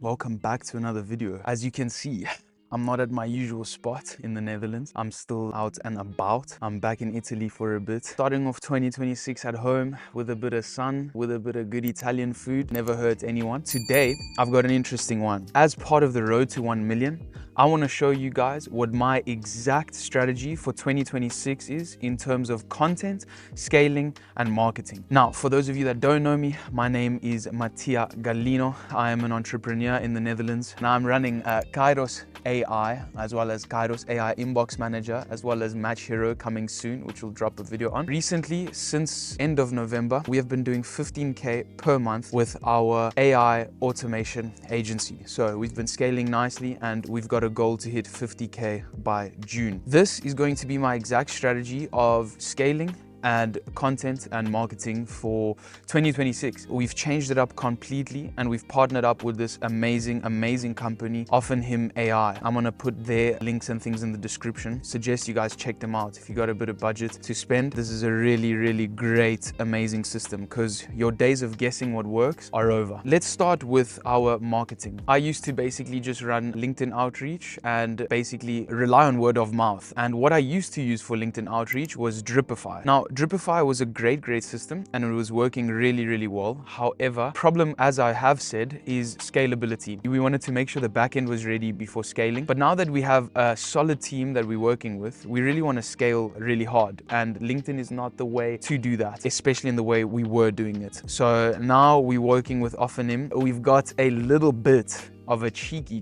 Welcome back to another video. As you can see, I'm not at my usual spot in the Netherlands. I'm still out and about. I'm back in Italy for a bit. Starting off 2026 at home with a bit of sun, with a bit of good Italian food. Never hurt anyone. Today, I've got an interesting one. As part of the road to 1 million, I want to show you guys what my exact strategy for 2026 is in terms of content, scaling, and marketing. Now, for those of you that don't know me, my name is Mattia Gallino. I am an entrepreneur in the Netherlands. Now I'm running Khairos AI, as well as Khairos AI Inbox Manager, as well as Match Hero coming soon, which we'll drop a video on. Recently, since end of November, we have been doing 15K per month with our AI automation agency. So we've been scaling nicely and we've got a goal to hit 50K by June. This is going to be my exact strategy of scaling and content and marketing for 2026. We've changed it up completely and we've partnered up with this amazing company, Ophanim AI. I'm gonna put their links and things in the description. Suggest you guys check them out if you got a bit of budget to spend. This is a really great, amazing system because your days of guessing what works are over. Let's start with our marketing. I used to basically just run LinkedIn outreach and basically rely on word of mouth. And what I used to use for LinkedIn outreach was Dripify. Now, Dripify was a great system and it was working really well. However, problem, as I have said, is scalability. We wanted to make sure the backend was ready before scaling. But now that we have a solid team that we're working with, we really want to scale really hard. And LinkedIn is not the way to do that, especially in the way we were doing it. So now we're working with Ophanim. We've got a little bit of a cheeky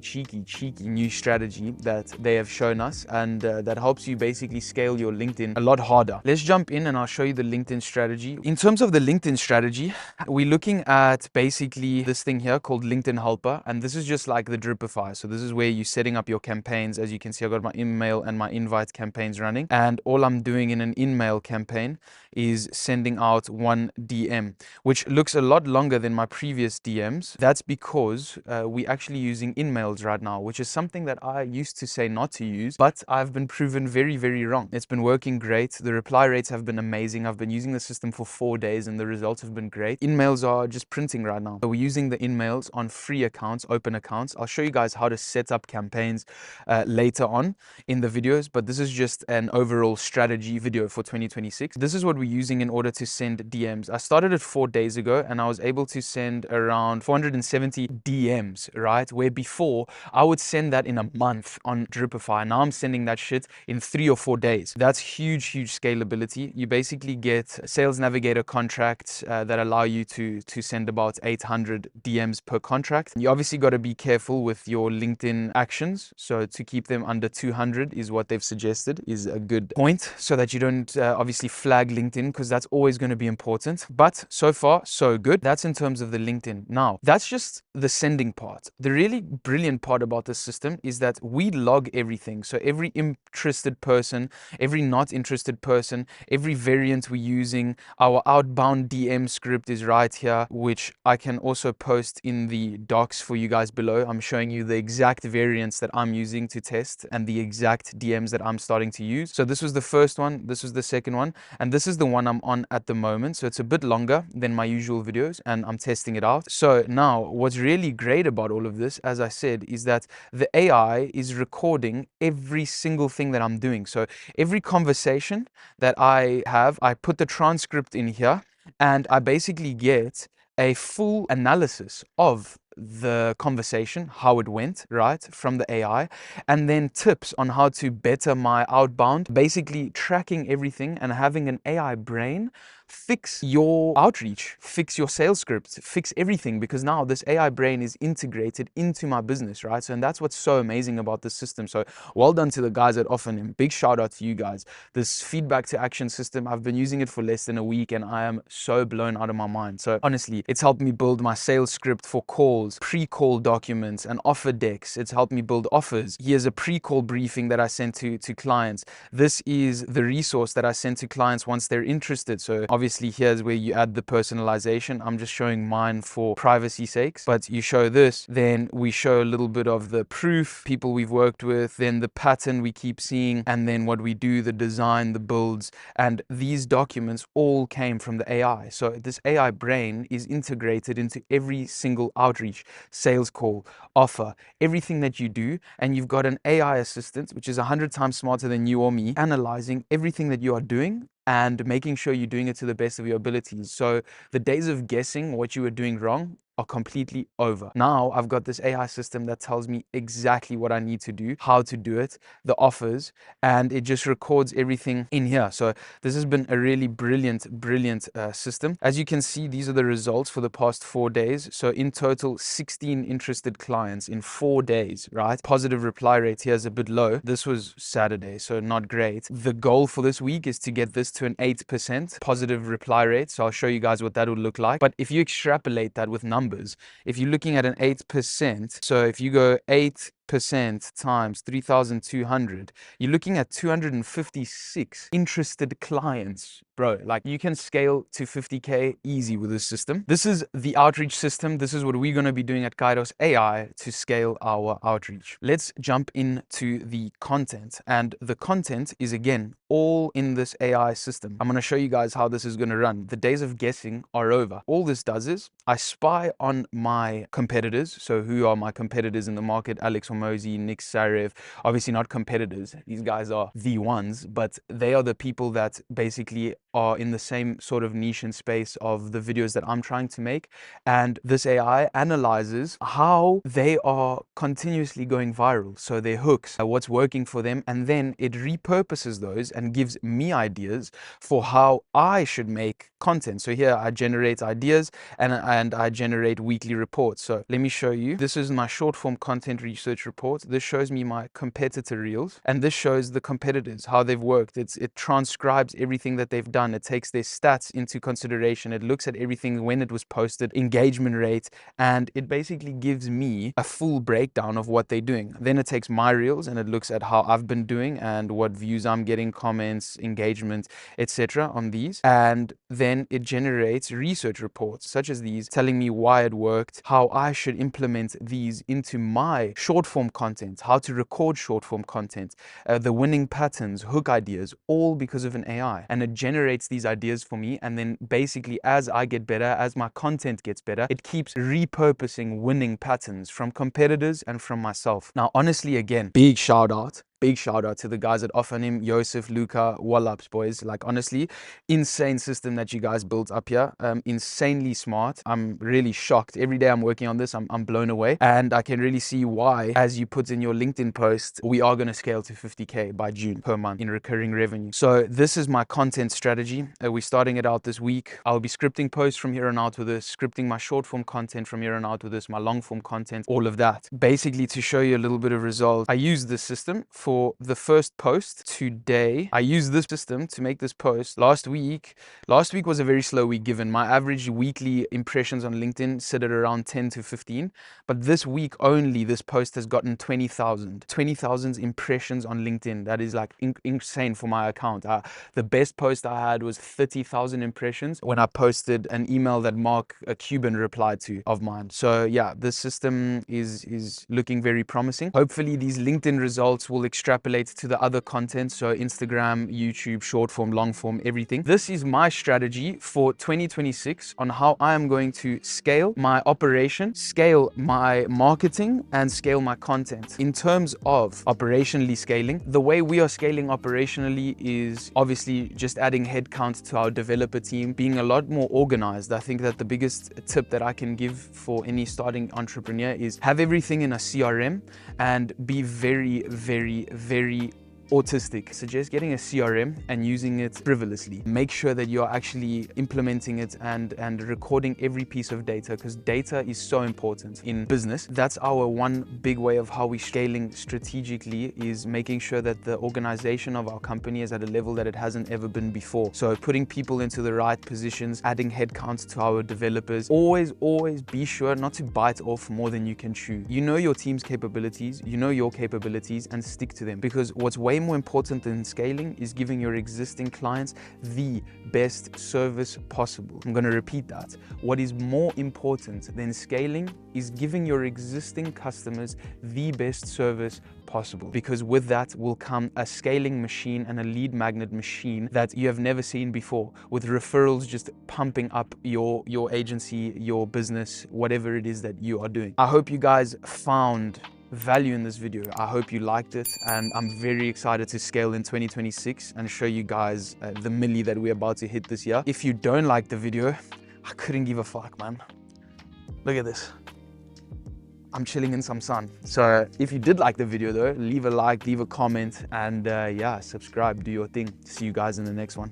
new strategy that they have shown us, and that helps you basically scale your LinkedIn a lot harder. Let's jump in and I'll show you the LinkedIn strategy. In terms of the LinkedIn strategy, we're looking at basically this thing here called LinkedIn Helper, and this is just like the Dripify. So this is where you're setting up your campaigns. As you can see, I've got my InMail and my invite campaigns running, and all I'm doing in an InMail campaign is sending out one DM, which looks a lot longer than my previous DMs. That's because we actually using InMails right now, which is something that I used to say not to use, but I've been proven very wrong. It's been working great. The reply rates have been amazing. I've been using the system for 4 days and the results have been great. InMails are just printing right now. So we're using the InMails on free accounts, open accounts. I'll show you guys how to set up campaigns later on in the videos, but this is just an overall strategy video for 2026. This is what we're using in order to send DMs. I started it 4 days ago and I was able to send around 470 DMs, right? Where before I would send that in a month on Dripify. Now I'm sending that shit in 3 or 4 days. That's huge scalability. You basically get sales navigator contracts that allow you to send about 800 DMs per contract. You obviously got to be careful with your LinkedIn actions. So to keep them under 200 is what they've suggested, is a good point, so that you don't obviously flag LinkedIn, because that's always going to be important. But so far, so good. That's in terms of the LinkedIn. Now, that's just the sending part. The really brilliant part about this system is that we log everything. So every interested person, every not interested person, every variant we're using, our outbound DM script is right here, which I can also post in the docs for you guys below. I'm showing you the exact variants that I'm using to test and the exact DMs that I'm starting to use. So this was the first one, this was the second one, and this is the one I'm on at the moment. So it's a bit longer than my usual videos and I'm testing it out. So now what's really great about all of this, as I said, is that the AI is recording every single thing that I'm doing. So every conversation that I have, I put the transcript in here and I basically get a full analysis of the conversation, how it went, right, from the AI, and then tips on how to better my outbound, basically tracking everything and having an AI brain fix your outreach, fix your sales scripts, fix everything, because now this AI brain is integrated into my business, right? So, and that's what's so amazing about this system. So well done to the guys at Ophanim. Big shout out to you guys. This feedback to action system, I've been using it for less than a week and I am so blown out of my mind. So honestly, it's helped me build my sales script for calls, pre-call documents and offer decks. It's helped me build offers. Here's a pre-call briefing that I sent to clients. This is the resource that I send to clients once they're interested. So obviously here's where you add the personalization. I'm just showing mine for privacy sakes, but you show this, then we show a little bit of the proof, people we've worked with, then the pattern we keep seeing, and then what we do, the design, the builds, and these documents all came from the AI. So this AI brain is integrated into every single outreach, sales call, offer, everything that you do, and you've got an AI assistant, which is 100 times smarter than you or me, analyzing everything that you are doing and making sure you're doing it to the best of your abilities. So the days of guessing what you were doing wrong are completely over. Now I've got this AI system that tells me exactly what I need to do, how to do it, the offers, and it just records everything in here. So this has been a really brilliant system. As you can see, these are the results for the past 4 days. So in total, 16 interested clients in 4 days, right? Positive reply rate here is a bit low. This was Saturday, so not great. The goal for this week is to get this to an 8% positive reply rate. So I'll show you guys what that would look like. But if you extrapolate that with numbers, if you're looking at an 8%, so if you go 8% times 3,200, you're looking at 256 interested clients, bro. Like, you can scale to 50K easy with this system. This is the outreach system. This is what we're going to be doing at Khairos AI to scale our outreach. Let's jump into the content, and the content is again all in this AI system. I'm going to show you guys how this is going to run. The days of guessing are over. All this does is I spy on my competitors. So who are my competitors in the market? Alex Hormozi, Nick Sarev, obviously not competitors. These guys are the ones, but they are the people that basically are in the same sort of niche and space of the videos that I'm trying to make. And this AI analyzes how they are continuously going viral. So their hooks, what's working for them, and then it repurposes those and gives me ideas for how I should make content. So here I generate ideas and I generate weekly reports. So let me show you. This is my short form content research report. This shows me my competitor reels, and this shows the competitors, how they've worked. It transcribes everything that they've done. It takes their stats into consideration. It looks at everything, when it was posted, engagement rate, and it basically gives me a full breakdown of what they're doing. Then it takes my reels and it looks at how I've been doing and what views I'm getting, comments, engagement, etc. on these. And then it generates research reports such as these, telling me why it worked, how I should implement these into my short form content, how to record short form content, the winning patterns, hook ideas, all because of an AI. And it generates these ideas for me. And then basically, as I get better, as my content gets better, it keeps repurposing winning patterns from competitors and from myself. Now, honestly, again, big shout out to the guys at Ophanim, Yosef, Luca, Wallops, boys. Like, honestly, insane system that you guys built up here. Insanely smart. I'm really shocked. Every day I'm working on this, I'm blown away. And I can really see why, as you put in your LinkedIn post, we are going to scale to 50K by June per month in recurring revenue. So this is my content strategy. We're starting it out this week. I'll be scripting posts from here on out with this, scripting my short form content from here on out with this, my long form content, all of that. Basically, to show you a little bit of results, I use this system for the first post today. I used this system to make this post last week. Last week was a very slow week, given my average weekly impressions on LinkedIn sit at around 10 to 15. But this week only, this post has gotten 20,000 impressions on LinkedIn. That is like insane for my account. The best post I had was 30,000 impressions when I posted an email that Mark, a Cuban, replied to of mine. So yeah, this system is looking very promising. Hopefully these LinkedIn results will extrapolate to the other content, so Instagram, YouTube, short form, long form, everything. This is my strategy for 2026 on how I am going to scale my operation, scale my marketing, and scale my content. In terms of operationally scaling, the way we are scaling operationally is obviously just adding headcount to our developer team, being a lot more organized. I think that the biggest tip that I can give for any starting entrepreneur is have everything in a CRM and be very autistic. Suggest getting a CRM and using it frivolously. Make sure that you're actually implementing it and recording every piece of data, because data is so important in business. That's our one big way of how we're scaling strategically, is making sure that the organization of our company is at a level that it hasn't ever been before. So putting people into the right positions, adding headcounts to our developers. Always be sure not to bite off more than you can chew. You know your team's capabilities, you know your capabilities, and stick to them, because what's way way more important than scaling is giving your existing clients the best service possible. I'm going to repeat that. What is more important than scaling is giving your existing customers the best service possible, because with that will come a scaling machine and a lead magnet machine that you have never seen before, with referrals just pumping up your agency, your business, whatever it is that you are doing. I hope you guys found value in this video. I hope you liked it, and I'm very excited to scale in 2026 and show you guys the milli that we're about to hit this year. If you don't like the video, I couldn't give a fuck, man. Look at this. I'm chilling in some sun. So if you did like the video though, leave a like, leave a comment, and yeah, subscribe, do your thing. See you guys in the next one.